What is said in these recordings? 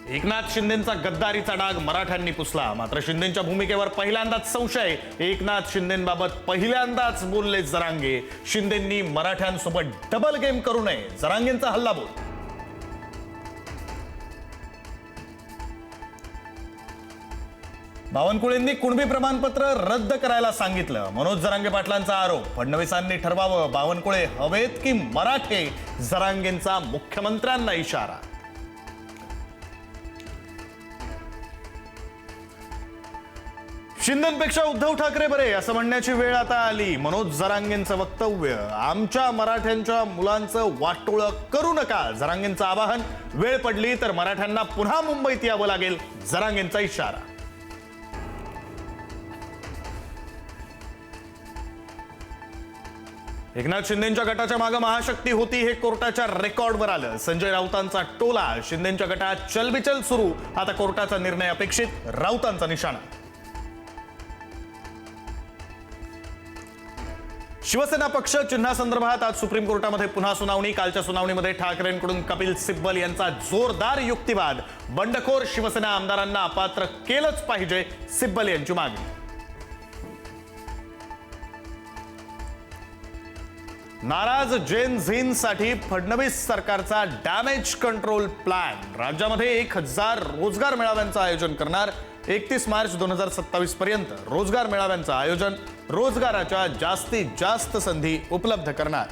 एकनाथ शिंदेंचा गद्दारीचा डाग मराठ्यांनी पुसला. मात्र शिंदेंच्या भूमिकेवर पहिल्यांदाच संशय. एकनाथ शिंदेंबाबत पहिल्यांदाच बोलले जरांगे. शिंदेंनी मराठ्यांसोबत डबल गेम करू नये, जरांगेंचा हल्लाबोल. बावनकुळेंनी कुणबी प्रमाणपत्र रद्द करायला सांगितलं. मनोज जरांगे पाटलांचा आरोप. फडणवीसांनी ठरवावं बावनकुळे हवेत की मराठे, जरांगेंचा मुख्यमंत्र्यांना इशारा. शिंदेंपेक्षा उद्धव ठाकरे बरे असं म्हणण्याची वेळ आता आली. मनोज जरांगेंचं वक्तव्य. आमच्या मराठ्यांच्या मुलांचं वाटोळं करू नका, जरांगेंचं आवाहन. वेळ पडली तर मराठ्यांना पुन्हा मुंबईत यावं लागेल, जरांगेंचा इशारा. एकनाथ शिंदेंच्या गटाच्या मागे महाशक्ती होती हे कोर्टाच्या रेकॉर्डवर आलं. संजय राऊतांचा टोला. शिंदेंच्या गटात चलबिचल सुरू. आता कोर्टाचा निर्णय अपेक्षित, राऊतांचा निशाणा. शिवसेना पक्ष चिन्हासंदर्भात आज सुप्रीम कोर्टामध्ये पुन्हा सुनावणी. कालच्या सुनावणीमध्ये ठाकरेंकडून कपिल सिब्बल यांचा जोरदार युक्तिवाद. बंडखोर शिवसेना आमदारांना अपात्र केलंच पाहिजे, सिब्बल यांची मागणी. नाराज जेन झींसाठी फडणवीस सरकारचा डॅमेज कंट्रोल प्लॅन. राज्यामध्ये 1000 रोजगार मेळाव्यांचं आयोजन करणार. 31 मार्च 2027 पर्यंत रोजगार मेळाव्यांचं आयोजन. रोजगाराच्या जास्तीत जास्त संधी उपलब्ध करणार.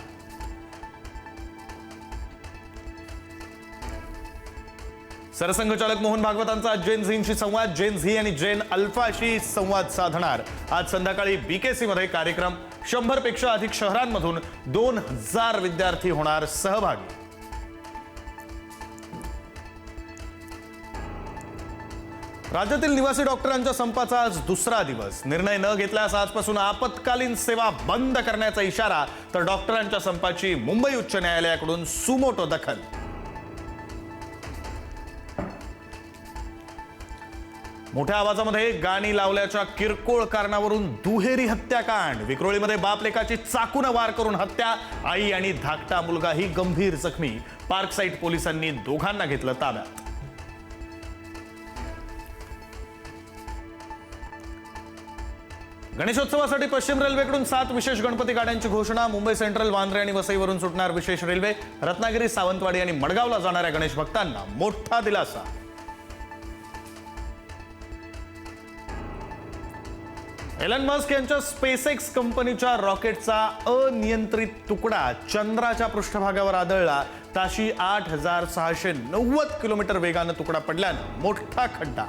सरसंघचालक मोहन भागवतांचा जेन झींशी संवाद. जेन झी आणि जेन अल्फाशी संवाद साधणार. आज संध्याकाळी बीकेसी मध्ये कार्यक्रम. 100 पेक्षा अधिक शहरांमधून 2000 विद्यार्थी होणार सहभागी. राज्यातील निवासी डॉक्टरांच्या संपाचा आज दुसरा दिवस. निर्णय न घेतल्यास आजपासून आपत्कालीन सेवा बंद करण्याचा इशारा. तर डॉक्टरांच्या संपाची मुंबई उच्च न्यायालयाकडून सुमोटो दखल. मोठ्या आवाजामध्ये गाणी लावल्याच्या किरकोळ कारणावरून दुहेरी हत्याकांड. विक्रोळीमध्ये बाप लेकाची चाकूने वार करून हत्या. आई आणि धाकटा मुलगाही गंभीर जखमी. पार्कसाईड पोलिसांनी दोघांना घेतलं ताब्यात. गणेशोत्सवासाठी पश्चिम रेल्वेकडून 7 विशेष गणपती गाड्यांची घोषणा. मुंबई सेंट्रल, वांद्रे आणि वसईवरून सुटणार विशेष रेल्वे. रत्नागिरी, सावंतवाडी आणि मडगावला जाणाऱ्या गणेश भक्तांना मोठा दिलासा. एलन मस्क यांच्या स्पेसएक्स कंपनीच्या रॉकेटचा अनियंत्रित तुकडा चंद्राच्या पृष्ठभागावर आदळला. ताशी 8690 किलोमीटर वेगानं तुकडा पडल्यानं मोठा खड्डा.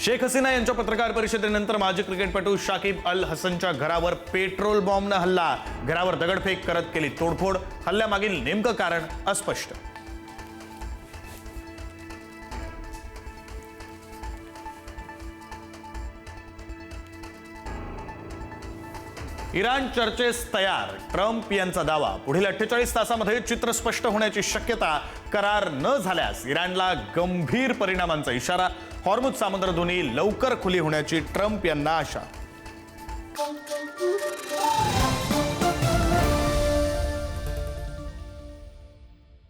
शेख हसीना यांच्या पत्रकार परिषदेनंतर माजी क्रिकेटपटू शाकिब अल हसनच्या घरावर पेट्रोल बॉम्बनं हल्ला. घरावर दगडफेक करत केली तोडफोड. हल्ल्यामागील नेमकं कारण अस्पष्ट. इराण चर्चेस तयार. ट्रम्प यांचा दावा. पुढील 48 तासामध्ये चित्र स्पष्ट होण्याची शक्यता. करार न झाल्यास इराणला गंभीर परिणामांचा इशारा. हॉर्मुझ सामुद्रधुनी लवकर खुली होण्याची ट्रम्प यांना आशा.